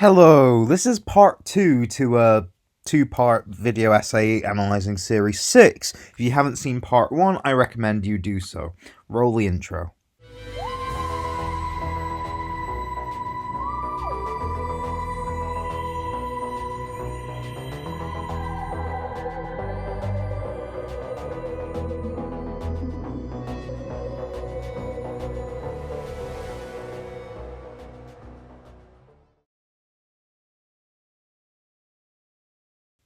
Hello, this is part 2 to a two-part video essay analysing Series 6. If you haven't seen part 1, I recommend you do so. Roll the intro.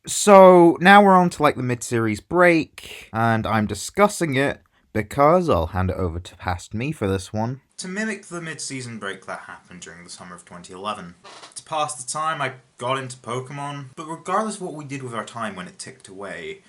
So, now we're on to the mid-series break, and I'm discussing it because I'll hand it over to past me for this one. To mimic the mid-season break that happened during the summer of 2011. To pass the time, I got into Pokemon, but regardless of what we did with our time when it ticked away,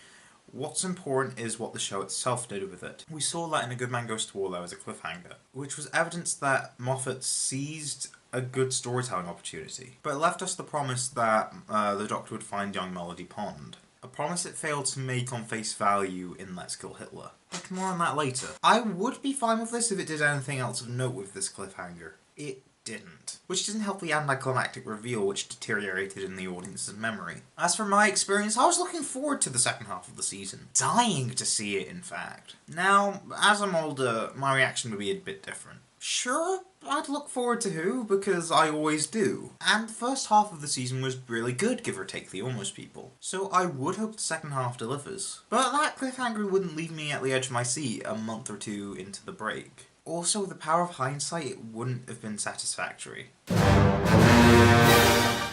what's important is what the show itself did with it. We saw that in A Good Man Goes to War there was a cliffhanger, which was evidence that Moffat seized a good storytelling opportunity, but it left us the promise that the Doctor would find young Melody Pond. A promise it failed to make on face value in Let's Kill Hitler. But more on that later. I would be fine with this if it did anything else of note with this cliffhanger. It didn't. Which didn't help the anticlimactic reveal, which deteriorated in the audience's memory. As for my experience, I was looking forward to the second half of the season. Dying to see it, in fact. Now, as I'm older, my reaction would be a bit different. Sure, I'd look forward to Who, because I always do. And the first half of the season was really good, give or take the Almost people. So I would hope the second half delivers. But that cliffhanger wouldn't leave me at the edge of my seat a month or two into the break. Also, with the power of hindsight, it wouldn't have been satisfactory.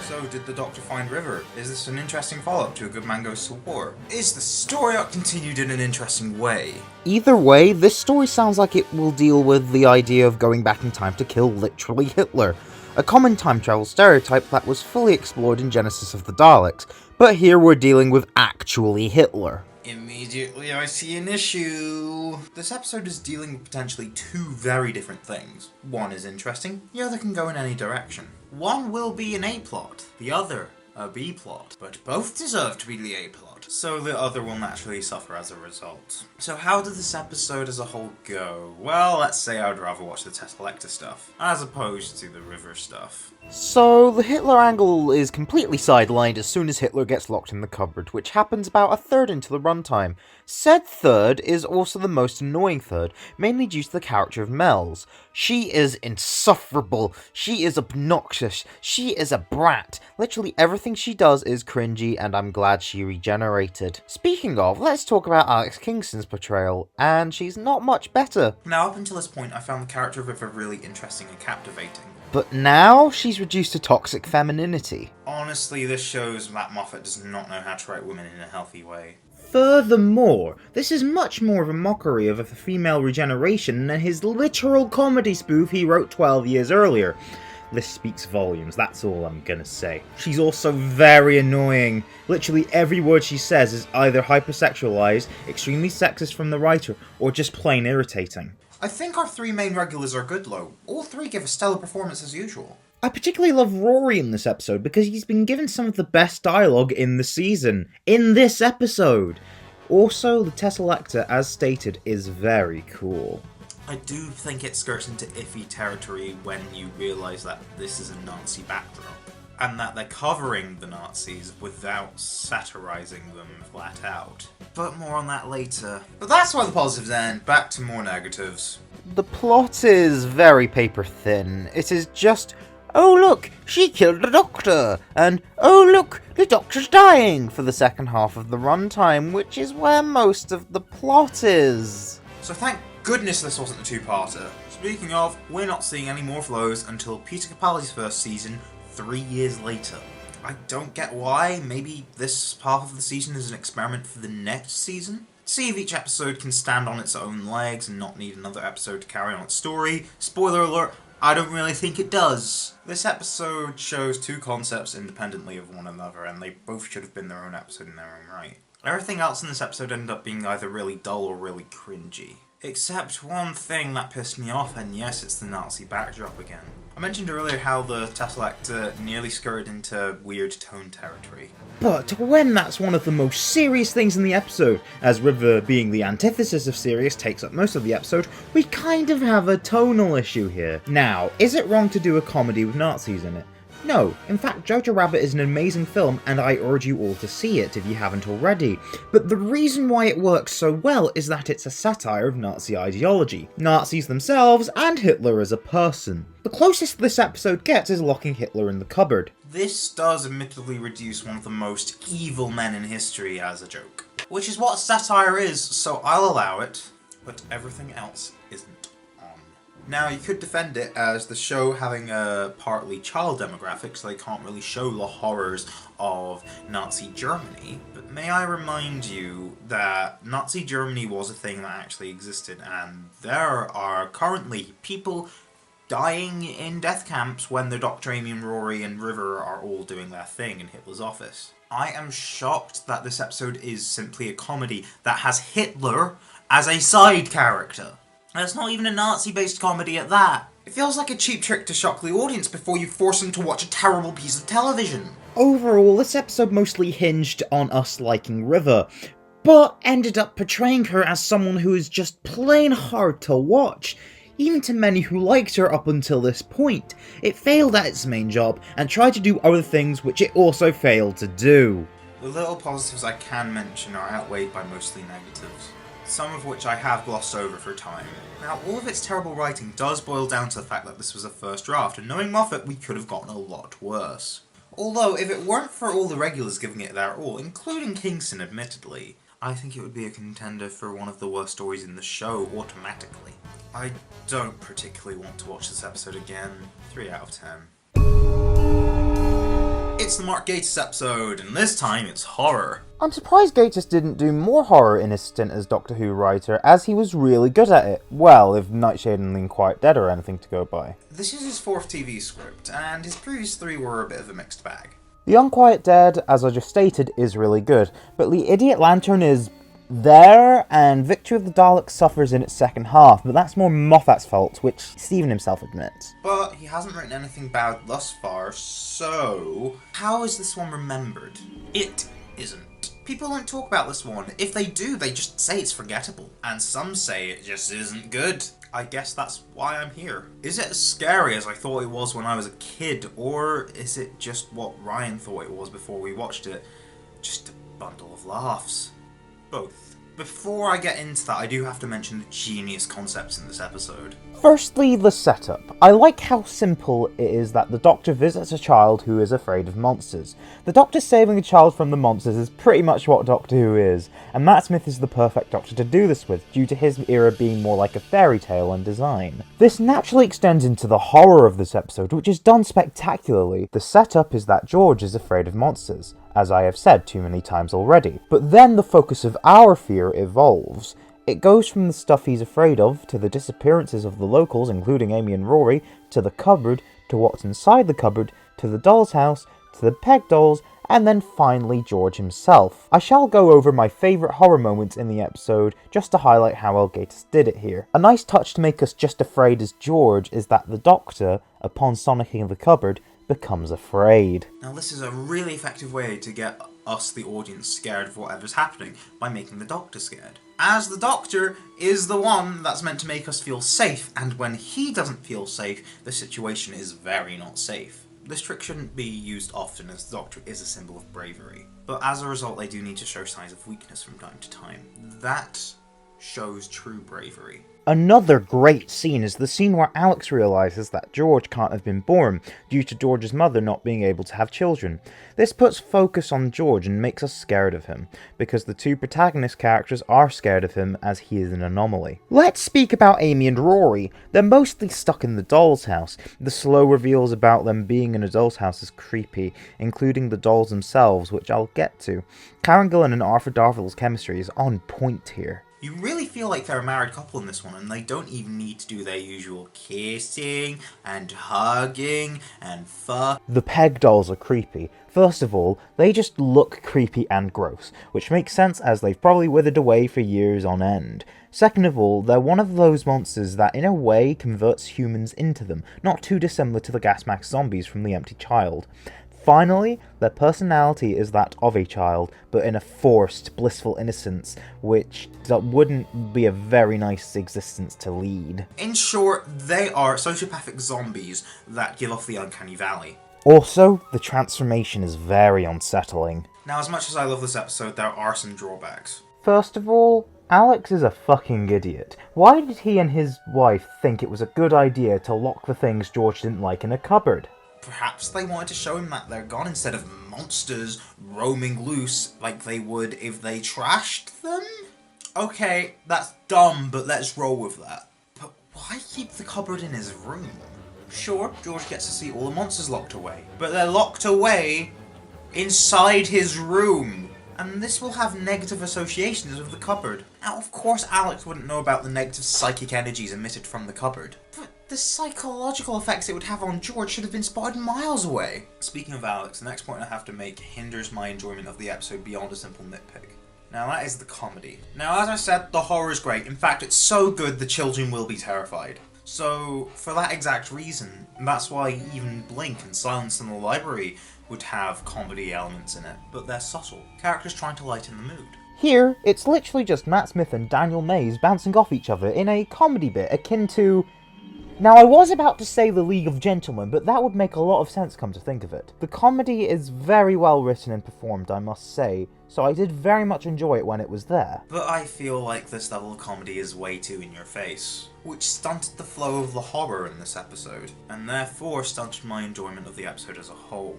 So, did the Doctor find River? Is this an interesting follow-up to A Good Man Goes to War? Is the story arc continued in an interesting way? Either way, this story sounds like it will deal with the idea of going back in time to kill literally Hitler, a common time travel stereotype that was fully explored in Genesis of the Daleks, but here we're dealing with actually Hitler. Immediately I see an issue. This episode is dealing with potentially two very different things. One is interesting, the other can go in any direction. One will be an A-plot, the other a B-plot, but both deserve to be the A-plot, so the other will naturally suffer as a result. So how did this episode as a whole go? Well, let's say I'd rather watch the Tesseract stuff, as opposed to the River stuff. So, the Hitler angle is completely sidelined as soon as Hitler gets locked in the cupboard, which happens about a third into the runtime. Said third is also the most annoying third, mainly due to the character of Mel's. She is insufferable, she is obnoxious, she is a brat. Literally everything she does is cringy, and I'm glad she regenerated. Speaking of, let's talk about Alex Kingston's portrayal, and she's not much better. Now, up until this point, I found the character of River really interesting and captivating. But now, she's reduced to toxic femininity. Honestly, this shows that Moffat does not know how to write women in a healthy way. Furthermore, this is much more of a mockery of a female regeneration than his literal comedy spoof he wrote 12 years earlier. This speaks volumes, that's all I'm gonna say. She's also very annoying. Literally every word she says is either hypersexualized, extremely sexist from the writer, or just plain irritating. I think our three main regulars are good, though. All three give a stellar performance as usual. I particularly love Rory in this episode because he's been given some of the best dialogue in the season. In this episode! Also, the Tesseract, as stated, is very cool. I do think it skirts into iffy territory when you realise that this is a Nazi backdrop, and that they're covering the Nazis without satirising them flat out. But more on that later. But that's why the positives end. Back to more negatives. The plot is very paper thin. It is just, oh look, she killed the Doctor, and oh look, the Doctor's dying for the second half of the runtime, which is where most of the plot is. So thank goodness this wasn't a two-parter. Speaking of, we're not seeing any more flows until Peter Capaldi's first season, 3 years later. I don't get why. Maybe this half of the season is an experiment for the next season? See if each episode can stand on its own legs and not need another episode to carry on its story. Spoiler alert, I don't really think it does. This episode shows two concepts independently of one another, and they both should have been their own episode in their own right. Everything else in this episode ended up being either really dull or really cringy. Except one thing that pissed me off, and yes, it's the Nazi backdrop again. I mentioned earlier how the Tesseract nearly skirted into weird tone territory. But when that's one of the most serious things in the episode, as River being the antithesis of serious takes up most of the episode, we kind of have a tonal issue here. Now, is it wrong to do a comedy with Nazis in it? No, in fact, Jojo Rabbit is an amazing film and I urge you all to see it if you haven't already. But the reason why it works so well is that it's a satire of Nazi ideology, Nazis themselves, and Hitler as a person. The closest this episode gets is locking Hitler in the cupboard. This does admittedly reduce one of the most evil men in history as a joke. Which is what satire is, so I'll allow it, but everything else isn't. Now, you could defend it as the show having a partly child demographic, so they can't really show the horrors of Nazi Germany, but may I remind you that Nazi Germany was a thing that actually existed, and there are currently people dying in death camps when the Dr. Amy and Rory and River are all doing their thing in Hitler's office. I am shocked that this episode is simply a comedy that has Hitler as a side character. And it's not even a Nazi-based comedy at that. It feels like a cheap trick to shock the audience before you force them to watch a terrible piece of television. Overall, this episode mostly hinged on us liking River, but ended up portraying her as someone who is just plain hard to watch. Even to many who liked her up until this point, it failed at its main job and tried to do other things which it also failed to do. The little positives I can mention are outweighed by mostly negatives, some of which I have glossed over for time. Now, all of its terrible writing does boil down to the fact that this was a first draft, and knowing Moffat, we could have gotten a lot worse. Although, if it weren't for all the regulars giving it their all, including Kingston admittedly, I think it would be a contender for one of the worst stories in the show automatically. I don't particularly want to watch this episode again. 3 out of 10. It's the Mark Gatiss episode, and this time it's horror. I'm surprised Gatiss didn't do more horror in his stint as Doctor Who writer, as he was really good at it. Well, if Nightshade and The Unquiet Dead are anything to go by. This is his 4th TV script, and his previous 3 were a bit of a mixed bag. The Unquiet Dead, as I just stated, is really good, but The Idiot Lantern is there, and Victory of the Daleks suffers in its second half, but that's more Moffat's fault, which Stephen himself admits. But he hasn't written anything bad thus far, so how is this one remembered? It isn't. People don't talk about this one. If they do, they just say it's forgettable. And some say it just isn't good. I guess that's why I'm here. Is it as scary as I thought it was when I was a kid, or is it just what Ryan thought it was before we watched it? Just a bundle of laughs. Both. Before I get into that, I do have to mention the genius concepts in this episode. Firstly, the setup. I like how simple it is that the Doctor visits a child who is afraid of monsters. The Doctor saving a child from the monsters is pretty much what Doctor Who is, and Matt Smith is the perfect Doctor to do this with, due to his era being more like a fairy tale in design. This naturally extends into the horror of this episode, which is done spectacularly. The setup is that George is afraid of monsters, as I have said too many times already. But then the focus of our fear evolves. It goes from the stuff he's afraid of, to the disappearances of the locals, including Amy and Rory, to the cupboard, to what's inside the cupboard, to the doll's house, to the peg dolls, and then finally George himself. I shall go over my favourite horror moments in the episode, just to highlight how well Gatiss did it here. A nice touch to make us just afraid as George is that the Doctor, upon sonicking the cupboard, becomes afraid. Now this is a really effective way to get us, the audience, scared of whatever's happening, by making the Doctor scared. As the Doctor is the one that's meant to make us feel safe, and when he doesn't feel safe, the situation is very not safe. This trick shouldn't be used often, as the Doctor is a symbol of bravery, but as a result they do need to show signs of weakness from time to time. That shows true bravery. Another great scene is the scene where Alex realises that George can't have been born, due to George's mother not being able to have children. This puts focus on George and makes us scared of him, because the two protagonist characters are scared of him as he is an anomaly. Let's speak about Amy and Rory. They're mostly stuck in the doll's house. The slow reveals about them being in a doll's house is creepy, including the dolls themselves, which I'll get to. Karen Gillan and Arthur Darvill's chemistry is on point here. You really feel like they're a married couple in this one, and they don't even need to do their usual kissing and hugging and fuck. The peg dolls are creepy. First of all, they just look creepy and gross, which makes sense as they've probably withered away for years on end. Second of all, they're one of those monsters that in a way converts humans into them, not too dissimilar to the gas mask zombies from The Empty Child. Finally, their personality is that of a child, but in a forced, blissful innocence, which wouldn't be a very nice existence to lead. In short, they are sociopathic zombies that give off the uncanny valley. Also, the transformation is very unsettling. Now, as much as I love this episode, there are some drawbacks. First of all, Alex is a fucking idiot. Why did he and his wife think it was a good idea to lock the things George didn't like in a cupboard? Perhaps they wanted to show him that they're gone instead of monsters roaming loose like they would if they trashed them? Okay, that's dumb, but let's roll with that. But why keep the cupboard in his room? Sure, George gets to see all the monsters locked away, but they're locked away inside his room. And this will have negative associations with the cupboard. Now, of course, Alex wouldn't know about the negative psychic energies emitted from the cupboard, but the psychological effects it would have on George should have been spotted miles away. Speaking of Alex, the next point I have to make hinders my enjoyment of the episode beyond a simple nitpick. Now, that is the comedy. Now, as I said, the horror is great. In fact, it's so good the children will be terrified. So, for that exact reason, that's why even Blink and Silence in the Library would have comedy elements in it, but they're subtle. Characters trying to lighten the mood. Here, it's literally just Matt Smith and Daniel Mays bouncing off each other in a comedy bit akin to... Now, I was about to say The League of Gentlemen, but that would make a lot of sense come to think of it. The comedy is very well written and performed, I must say, so I did very much enjoy it when it was there. But I feel like this level of comedy is way too in your face, which stunted the flow of the horror in this episode, and therefore stunted my enjoyment of the episode as a whole.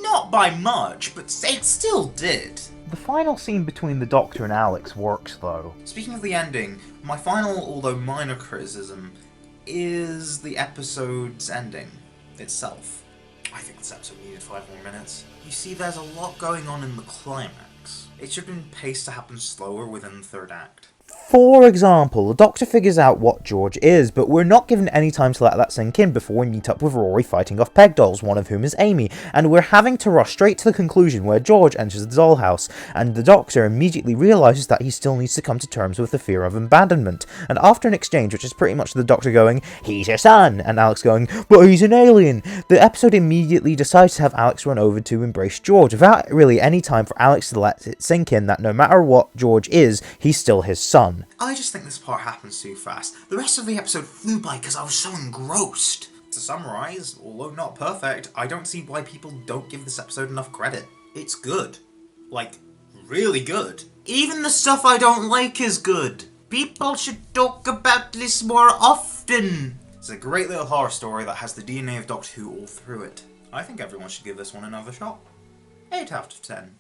Not by much, but it still did. The final scene between the Doctor and Alex works, though. Speaking of the ending, my final, although minor criticism, is the episode's ending itself. I think this episode needed 5 more minutes. You see, there's a lot going on in the climax. It should have been paced to happen slower within the third act. For example, the Doctor figures out what George is, but we're not given any time to let that sink in before we meet up with Rory fighting off peg dolls, one of whom is Amy, and we're having to rush straight to the conclusion where George enters the dollhouse, and the Doctor immediately realises that he still needs to come to terms with the fear of abandonment, and after an exchange which is pretty much the Doctor going, "He's your son," and Alex going, "But he's an alien," the episode immediately decides to have Alex run over to embrace George, without really any time for Alex to let it sink in that no matter what George is, he's still his son. I just think this part happens too fast. The rest of the episode flew by because I was so engrossed. To summarise, although not perfect, I don't see why people don't give this episode enough credit. It's good. Like, really good. Even the stuff I don't like is good. People should talk about this more often. It's a great little horror story that has the DNA of Doctor Who all through it. I think everyone should give this one another shot. 8 out of 10.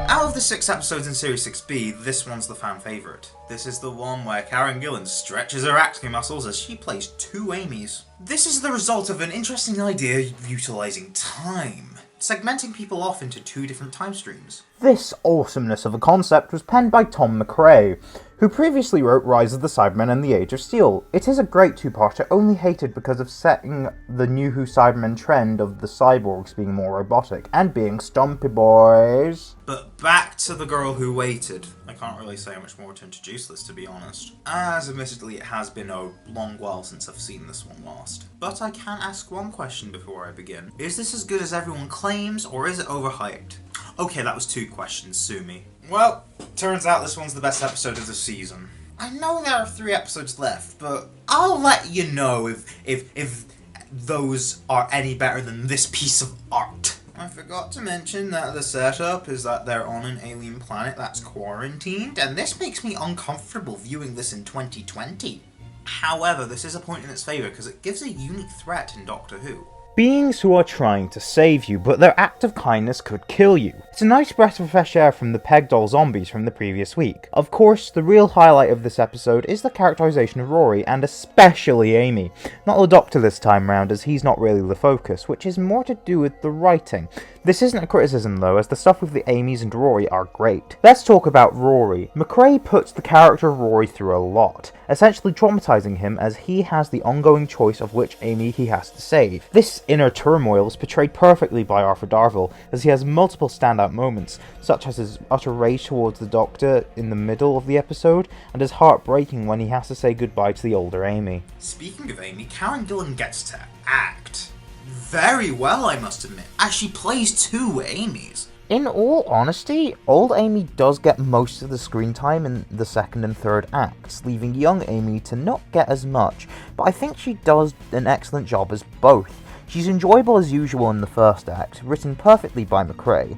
Out of the 6 episodes in Series 6B, this one's the fan favourite. This is the one where Karen Gillan stretches her acting muscles as she plays 2 Amys. This is the result of an interesting idea utilising time, segmenting people off into 2 different time streams. This awesomeness of a concept was penned by Tom McRae, who previously wrote Rise of the Cybermen and the Age of Steel. It is a great 2-parter, only hated because of setting the New Who Cybermen trend of the cyborgs being more robotic and being stumpy boys. But back to The Girl Who Waited. I can't really say much more to introduce this, to be honest, as admittedly it has been a long while since I've seen this one last. But I can ask one question before I begin. Is this as good as everyone claims, or is it overhyped? Okay, that was 2 questions, sue me. Well, turns out this one's the best episode of the season. I know there are 3 episodes left, but I'll let you know if those are any better than this piece of art. I forgot to mention that the setup is that they're on an alien planet that's quarantined, and this makes me uncomfortable viewing this in 2020. However, this is a point in its favour because it gives a unique threat in Doctor Who. Beings who are trying to save you, but their act of kindness could kill you. It's a nice breath of fresh air from the peg doll zombies from the previous week. Of course, the real highlight of this episode is the characterization of Rory, and especially Amy. Not the Doctor this time round, as he's not really the focus, which is more to do with the writing. This isn't a criticism though, as the stuff with the Amys and Rory are great. Let's talk about Rory. McRae puts the character of Rory through a lot, essentially traumatizing him as he has the ongoing choice of which Amy he has to save. This inner turmoil is portrayed perfectly by Arthur Darvill, as he has multiple standout moments, such as his utter rage towards the Doctor in the middle of the episode, and his heartbreaking when he has to say goodbye to the older Amy. Speaking of Amy, Karen Gillan gets to act very well, I must admit, as she plays 2 Amys. In all honesty, old Amy does get most of the screen time in the 2nd and 3rd acts, leaving young Amy to not get as much, but I think she does an excellent job as both. She's enjoyable as usual in the first act, written perfectly by McRae.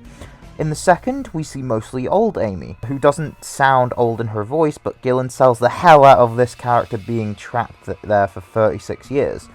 In the second, we see mostly old Amy, who doesn't sound old in her voice, but Gillen sells the hell out of this character being trapped there for 36 years.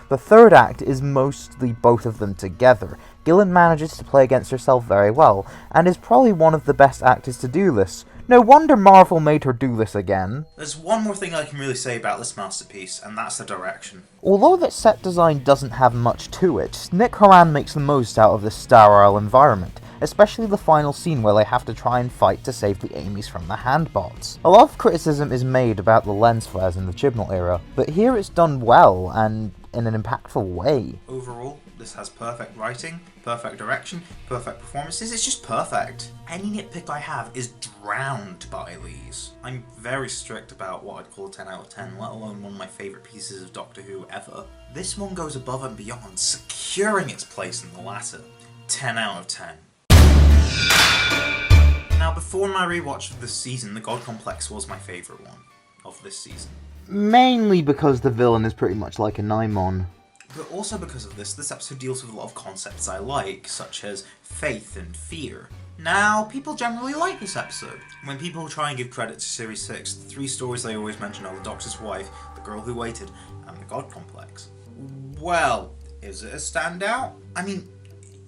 The third act is mostly both of them together. Gillen manages to play against herself very well, and is probably one of the best actors to do this. No wonder Marvel made her do this again. There's one more thing I can really say about this masterpiece, and that's the direction. Although that set design doesn't have much to it, Nick Horan makes the most out of this sterile environment, especially the final scene where they have to try and fight to save the Amys from the Handbots. A lot of criticism is made about the lens flares in the Chibnall era, but here it's done well, and in an impactful way. Overall, this has perfect writing, perfect direction, perfect performances, it's just perfect. Any nitpick I have is drowned by these. I'm very strict about what I'd call a 10 out of 10, let alone one of my favourite pieces of Doctor Who ever. This one goes above and beyond, securing its place in the latter. 10 out of 10. Now, before my rewatch of this season, the God Complex was my favourite one of this season. Mainly because the villain is pretty much like a Naimon. But also because of this episode deals with a lot of concepts I like, such as faith and fear. Now, people generally like this episode. When people try and give credit to Series 6, the 3 stories they always mention are The Doctor's Wife, The Girl Who Waited, and The God Complex. Well, is it a standout? I mean,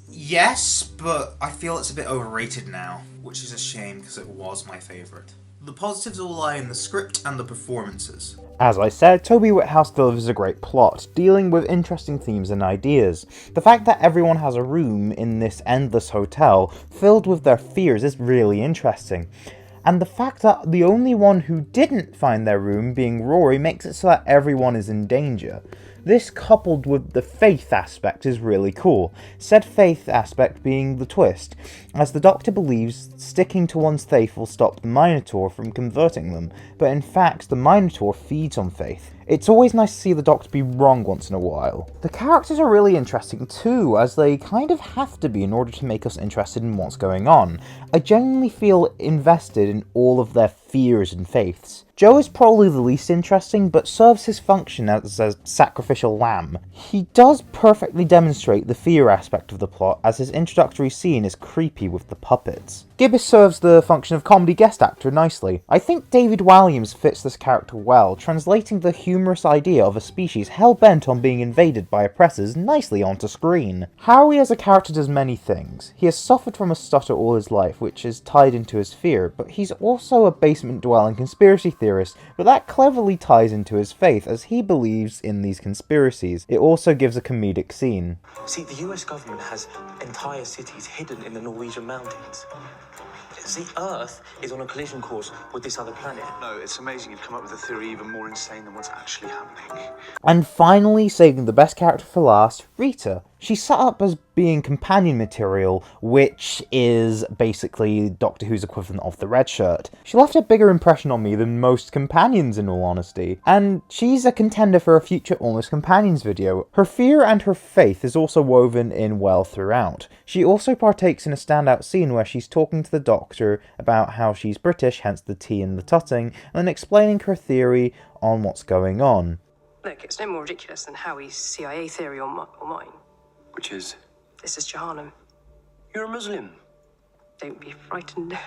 yes, but I feel it's a bit overrated now, which is a shame because it was my favourite. The positives all lie in the script and the performances. As I said, Toby Whithouse delivers a great plot, dealing with interesting themes and ideas. The fact that everyone has a room in this endless hotel filled with their fears is really interesting. And the fact that the only one who didn't find their room, being Rory, makes it so that everyone is in danger. This, coupled with the faith aspect, is really cool. Said faith aspect being the twist, as the Doctor believes sticking to one's faith will stop the Minotaur from converting them, but in fact the Minotaur feeds on faith. It's always nice to see the Doctor be wrong once in a while. The characters are really interesting too, as they kind of have to be in order to make us interested in what's going on. I genuinely feel invested in all of their fears and faiths. Joe is probably the least interesting, but serves his function as a sacrificial lamb. He does perfectly demonstrate the fear aspect of the plot, as his introductory scene is creepy with the puppets. Gibbous serves the function of comedy guest actor nicely. I think David Walliams fits this character well, translating the humorous idea of a species hell-bent on being invaded by oppressors nicely onto screen. Howie as a character does many things. He has suffered from a stutter all his life, which is tied into his fear, but he's also a basement-dwelling conspiracy theorist, but that cleverly ties into his faith, as he believes in these conspiracies. It also gives a comedic scene. See, the US government has entire cities hidden in the Norwegian mountains. See, Earth is on a collision course with this other planet. No, it's amazing you've come up with a theory even more insane than what's actually happening. And finally, saving the best character for last, Rita. She's set up as being companion material, which is basically Doctor Who's equivalent of the red shirt. She left a bigger impression on me than most companions, in all honesty, and she's a contender for a future Almost Companions video. Her fear and her faith is also woven in well throughout. She also partakes in a standout scene where she's talking to the Doctor about how she's British, hence the tea and the tutting, and then explaining her theory on what's going on. Look, it's no more ridiculous than Howie's CIA theory or mine. Which is? This is Jahannam. You're a Muslim. Don't be frightened.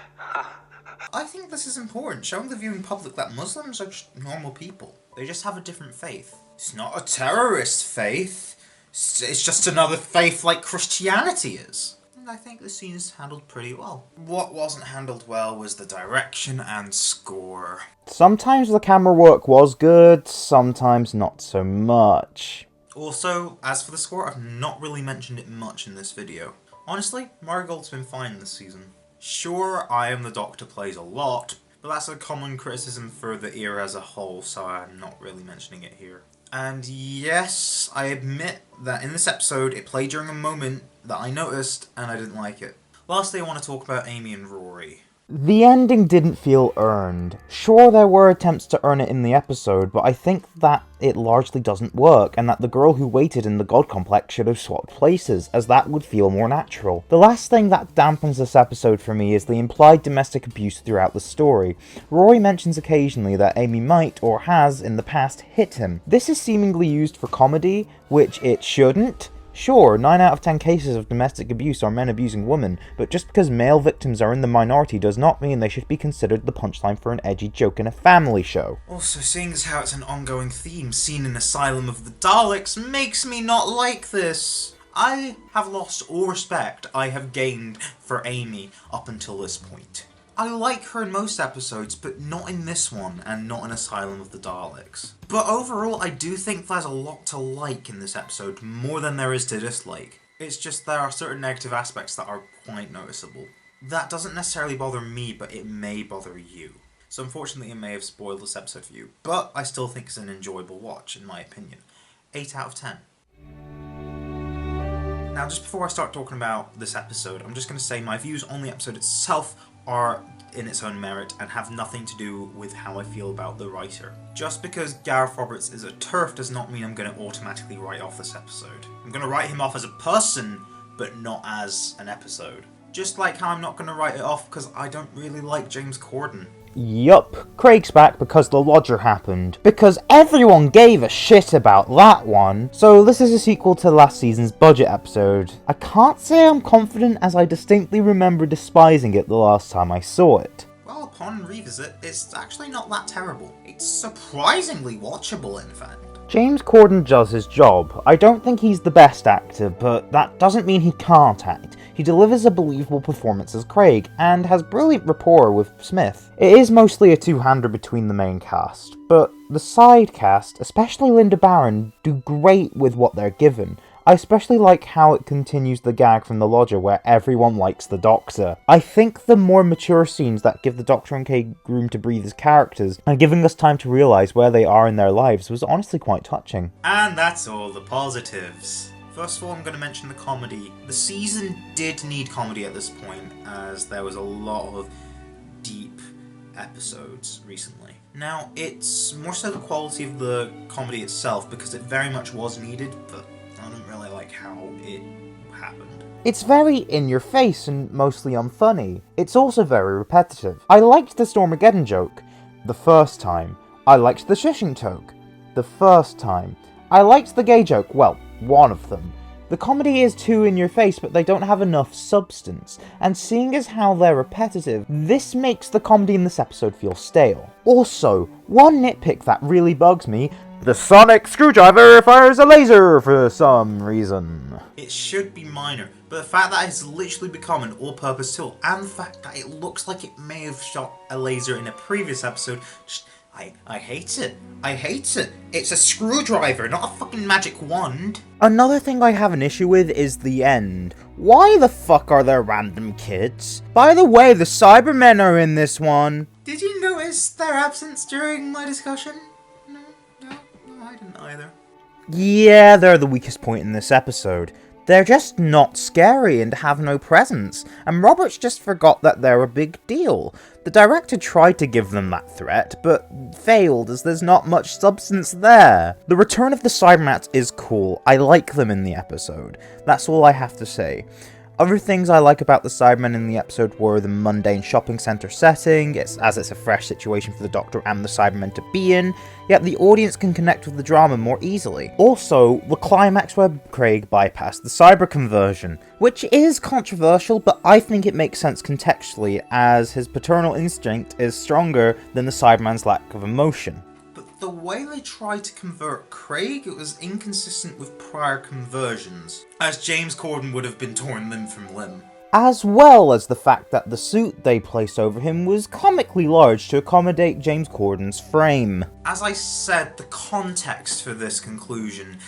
I think this is important, showing the viewing public that Muslims are just normal people. They just have a different faith. It's not a terrorist faith. It's just another faith like Christianity is. And I think the scene is handled pretty well. What wasn't handled well was the direction and score. Sometimes the camera work was good, sometimes not so much. Also, as for the score, I've not really mentioned it much in this video. Honestly, Marigold's been fine this season. Sure, I Am the Doctor plays a lot, but that's a common criticism for the era as a whole, so I'm not really mentioning it here. And yes, I admit that in this episode, it played during a moment that I noticed, and I didn't like it. Lastly, I want to talk about Amy and Rory. The ending didn't feel earned. Sure, there were attempts to earn it in the episode, but I think that it largely doesn't work, and that the girl who waited in the God Complex should have swapped places, as that would feel more natural. The last thing that dampens this episode for me is the implied domestic abuse throughout the story. Rory mentions occasionally that Amy might, or has, in the past, hit him. This is seemingly used for comedy, which it shouldn't. Sure, 9 out of 10 cases of domestic abuse are men abusing women, but just because male victims are in the minority does not mean they should be considered the punchline for an edgy joke in a family show. Also, seeing as how it's an ongoing theme seen in Asylum of the Daleks makes me not like this. I have lost all respect I have gained for Amy up until this point. I like her in most episodes, but not in this one, and not in Asylum of the Daleks. But overall, I do think there's a lot to like in this episode, more than there is to dislike. It's just there are certain negative aspects that are quite noticeable. That doesn't necessarily bother me, but it may bother you. So unfortunately, it may have spoiled this episode for you, but I still think it's an enjoyable watch, in my opinion. 8 out of 10. Now, just before I start talking about this episode, I'm just going to say my views on the episode itself are in its own merit and have nothing to do with how I feel about the writer. Just because Gareth Roberts is a TERF does not mean I'm going to automatically write off this episode. I'm going to write him off as a person, but not as an episode. Just like how I'm not going to write it off because I don't really like James Corden. Yup, Craig's back because the lodger happened. Because everyone gave a shit about that one. So this is a sequel to last season's budget episode. I can't say I'm confident as I distinctly remember despising it the last time I saw it. Well, upon revisit, it's actually not that terrible. It's surprisingly watchable, in fact. James Corden does his job. I don't think he's the best actor, but that doesn't mean he can't act. He delivers a believable performance as Craig, and has brilliant rapport with Smith. It is mostly a two-hander between the main cast, but the side cast, especially Linda Barron, do great with what they're given. I especially like how it continues the gag from The Lodger where everyone likes the Doctor. I think the more mature scenes that give the Doctor and Craig room to breathe as characters, and giving us time to realise where they are in their lives, was honestly quite touching. And that's all the positives. First of all, I'm going to mention the comedy. The season did need comedy at this point, as there was a lot of deep episodes recently. Now, it's more so the quality of the comedy itself, because it very much was needed, but I don't really like how it happened. It's very in-your-face and mostly unfunny. It's also very repetitive. I liked the Stormageddon joke the first time. I liked the shushing joke the first time. I liked the gay joke, well, one of them. The comedy is too in-your-face, but they don't have enough substance, and seeing as how they're repetitive, this makes the comedy in this episode feel stale. Also, one nitpick that really bugs me: the sonic screwdriver fires a laser for some reason. It should be minor, but the fact that it's literally become an all-purpose tool, and the fact that it looks like it may have shot a laser in a previous episode, I hate it. I hate it. It's a screwdriver, not a fucking magic wand. Another thing I have an issue with is the end. Why the fuck are there random kids? By the way, the Cybermen are in this one. Did you notice their absence during my discussion? No, I didn't either. Yeah, they're the weakest point in this episode. They're just not scary and have no presence, and Roberts just forgot that they're a big deal. The director tried to give them that threat, but failed as there's not much substance there. The return of the Cybermats is cool. I like them in the episode. That's all I have to say. Other things I like about the Cybermen in the episode were the mundane shopping centre setting, as it's a fresh situation for the Doctor and the Cybermen to be in, yet the audience can connect with the drama more easily. Also, the climax where Craig bypassed the cyber conversion, which is controversial, but I think it makes sense contextually, as his paternal instinct is stronger than the Cyberman's lack of emotion. The way they tried to convert Craig, it was inconsistent with prior conversions, as James Corden would have been torn limb from limb. As well as the fact that the suit they placed over him was comically large to accommodate James Corden's frame. As I said, the context for this conclusion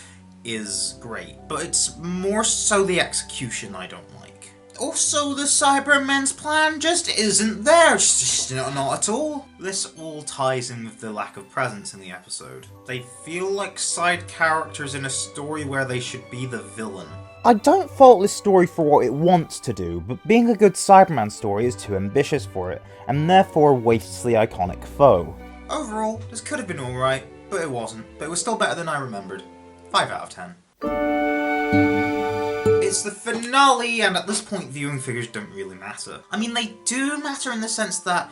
is great, but it's more so the execution I don't like. Also, the Cybermen's plan just isn't there, just not at all. This all ties in with the lack of presence in the episode. They feel like side characters in a story where they should be the villain. I don't fault this story for what it wants to do, but being a good Cyberman story is too ambitious for it, and therefore wastes the iconic foe. Overall, this could have been alright, but it wasn't. But it was still better than I remembered. 5 out of 10. It's the finale, and at this point viewing figures don't really matter. I mean, they do matter in the sense that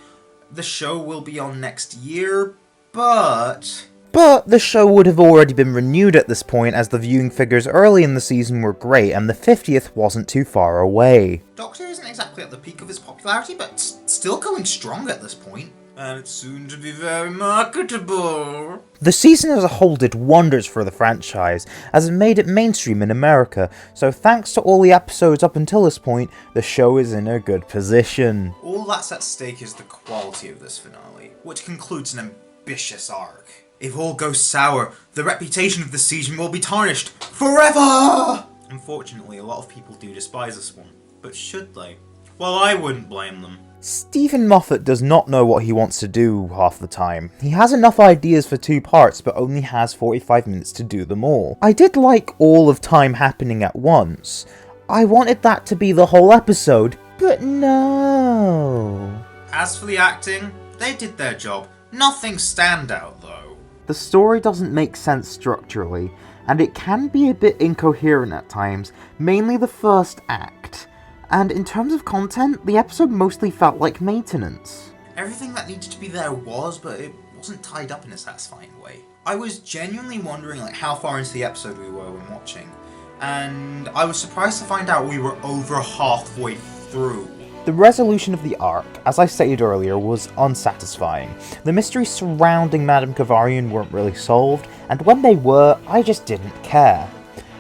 the show will be on next year, but... But the show would have already been renewed at this point, as the viewing figures early in the season were great and the 50th wasn't too far away. Doctor isn't exactly at the peak of his popularity, but it's still going strong at this point. And it's soon to be very marketable. The season as a whole did wonders for the franchise, as it made it mainstream in America, so thanks to all the episodes up until this point, the show is in a good position. All that's at stake is the quality of this finale, which concludes an ambitious arc. If all goes sour, the reputation of the season will be tarnished forever! Unfortunately, a lot of people do despise this one, but should they? Well, I wouldn't blame them. Stephen Moffat does not know what he wants to do half the time. He has enough ideas for 2 parts, but only has 45 minutes to do them all. I did like all of time happening at once. I wanted that to be the whole episode, but no. As for the acting, they did their job. Nothing standout though. The story doesn't make sense structurally, and it can be a bit incoherent at times, mainly the first act. And in terms of content, the episode mostly felt like maintenance. Everything that needed to be there was, but it wasn't tied up in a satisfying way. I was genuinely wondering how far into the episode we were when watching, and I was surprised to find out we were over halfway through. The resolution of the arc, as I stated earlier, was unsatisfying. The mysteries surrounding Madame Kavarian weren't really solved, and when they were, I just didn't care.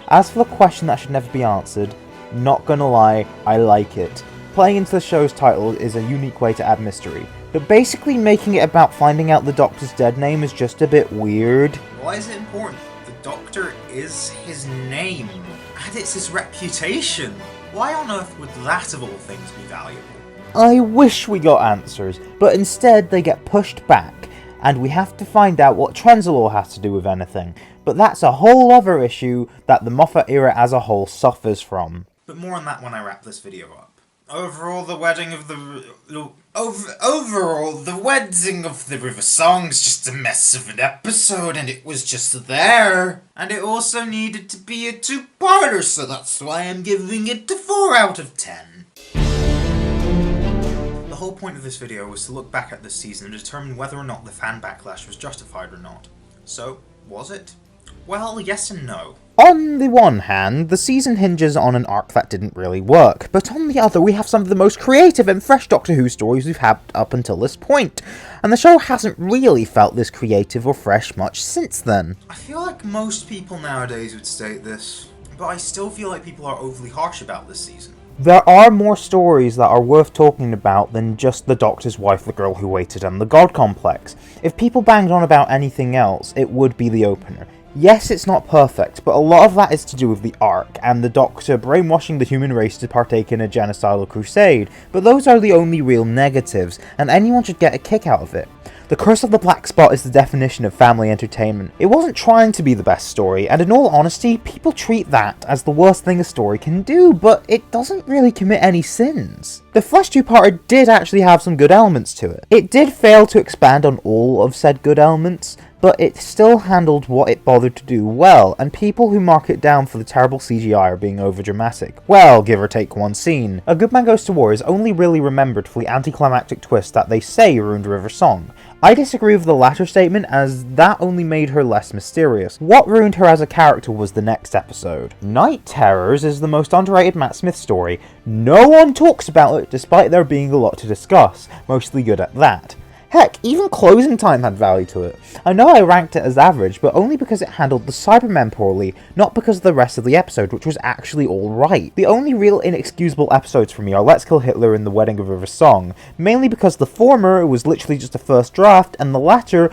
As for the question that should never be answered, not gonna lie, I like it. Playing into the show's title is a unique way to add mystery, but basically making it about finding out the Doctor's dead name is just a bit weird. Why is it important? The Doctor is his name, and it's his reputation. Why on earth would that of all things be valuable? I wish we got answers, but instead they get pushed back, and we have to find out what Trenzalore has to do with anything, but that's a whole other issue that the Moffat era as a whole suffers from. But more on that when I wrap this video up. Overall, the wedding of the... Overall, the wedding of the River Song's just a mess of an episode, and it was just there. And it also needed to be a 2-parter, so that's why I'm giving it a 4 out of 10. The whole point of this video was to look back at this season and determine whether or not the fan backlash was justified or not. So, was it? Well, yes and no. On the one hand, the season hinges on an arc that didn't really work, but on the other we have some of the most creative and fresh Doctor Who stories we've had up until this point, and the show hasn't really felt this creative or fresh much since then. I feel like most people nowadays would state this, but I still feel like people are overly harsh about this season. There are more stories that are worth talking about than just the Doctor's wife, the girl who waited, and the God Complex. If people banged on about anything else, it would be the opener. Yes, it's not perfect, but a lot of that is to do with the arc, and the Doctor brainwashing the human race to partake in a genocidal crusade, but those are the only real negatives, and anyone should get a kick out of it. The Curse of the Black Spot is the definition of family entertainment. It wasn't trying to be the best story, and in all honesty, people treat that as the worst thing a story can do, but it doesn't really commit any sins. The Flash 2-parter did actually have some good elements to it. It did fail to expand on all of said good elements, but it still handled what it bothered to do well, and people who mark it down for the terrible CGI are being overdramatic. Well, give or take one scene. A Good Man Goes to War is only really remembered for the anticlimactic twist that they say ruined River Song. I disagree with the latter statement, as that only made her less mysterious. What ruined her as a character was the next episode. Night Terrors is the most underrated Matt Smith story. No one talks about it, despite there being a lot to discuss. Mostly good at that. Heck, even Closing Time had value to it. I know I ranked it as average, but only because it handled the Cybermen poorly, not because of the rest of the episode, which was actually alright. The only real inexcusable episodes for me are Let's Kill Hitler and The Wedding of River Song, mainly because the former was literally just a first draft, and the latter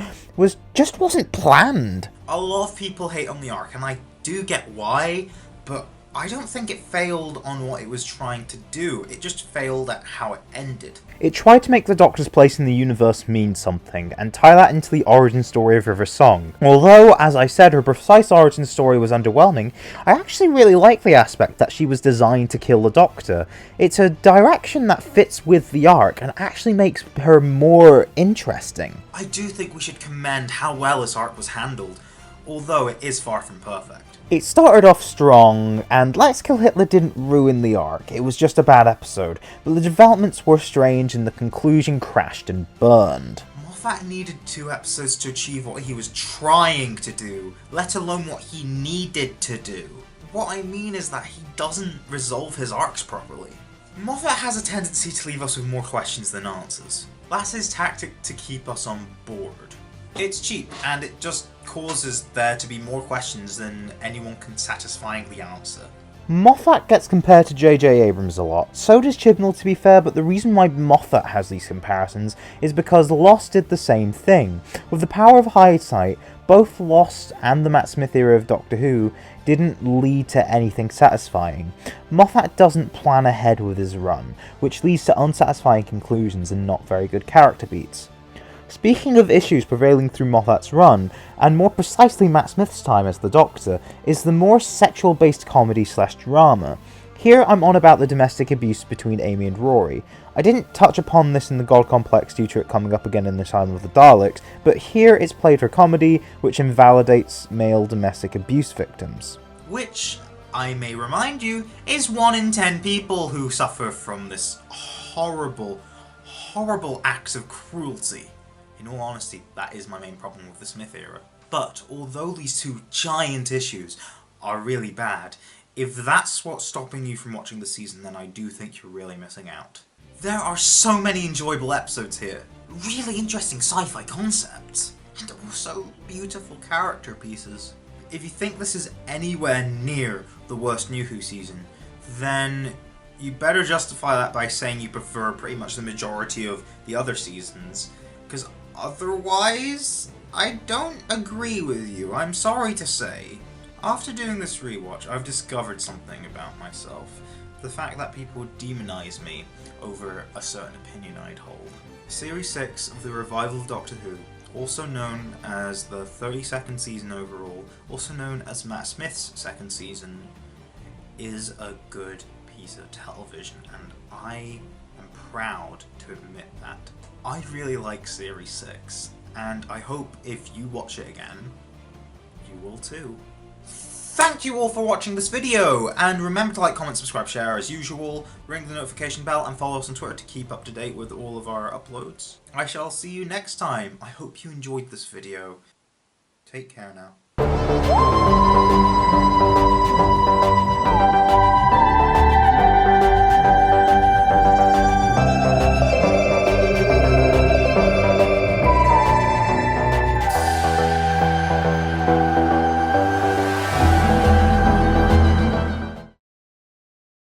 just wasn't planned. A lot of people hate on the arc, and I do get why, but I don't think it failed on what it was trying to do. It just failed at how it ended. It tried to make the Doctor's place in the universe mean something, and tie that into the origin story of River Song. Although, as I said, her precise origin story was underwhelming, I actually really like the aspect that she was designed to kill the Doctor. It's a direction that fits with the arc, and actually makes her more interesting. I do think we should commend how well this arc was handled, although it is far from perfect. It started off strong, and Let's Kill Hitler didn't ruin the arc, it was just a bad episode, but the developments were strange and the conclusion crashed and burned. Moffat needed 2 episodes to achieve what he was trying to do, let alone what he needed to do. What I mean is that he doesn't resolve his arcs properly. Moffat has a tendency to leave us with more questions than answers. That's his tactic to keep us on board. It's cheap, and it just causes there to be more questions than anyone can satisfyingly answer. Moffat gets compared to J.J. Abrams a lot, so does Chibnall to be fair, but the reason why Moffat has these comparisons is because Lost did the same thing. With the power of hindsight, both Lost and the Matt Smith era of Doctor Who didn't lead to anything satisfying. Moffat doesn't plan ahead with his run, which leads to unsatisfying conclusions and not very good character beats. Speaking of issues prevailing through Moffat's run, and more precisely Matt Smith's time as the Doctor, is the more sexual-based comedy/drama. Here I'm on about the domestic abuse between Amy and Rory. I didn't touch upon this in the God Complex due to it coming up again in the Time of the Daleks, but here it's played for comedy, which invalidates male domestic abuse victims. Which, I may remind you, is 1 in 10 people who suffer from this horrible, horrible acts of cruelty. In all honesty, that is my main problem with the Smith era. But, although these 2 giant issues are really bad, if that's what's stopping you from watching the season, then I do think you're really missing out. There are so many enjoyable episodes here, really interesting sci-fi concepts, and also beautiful character pieces. If you think this is anywhere near the worst New Who season, then you better justify that by saying you prefer pretty much the majority of the other seasons, because otherwise, I don't agree with you, I'm sorry to say. After doing this rewatch, I've discovered something about myself. The fact that people demonize me over a certain opinion I'd hold. Series 6 of the revival of Doctor Who, also known as the 32nd season overall, also known as Matt Smith's 2nd season, is a good piece of television, and I am proud to admit that. I really like Series 6, and I hope if you watch it again, you will too. Thank you all for watching this video, and remember to like, comment, subscribe, share as usual, ring the notification bell, and follow us on Twitter to keep up to date with all of our uploads. I shall see you next time. I hope you enjoyed this video. Take care now.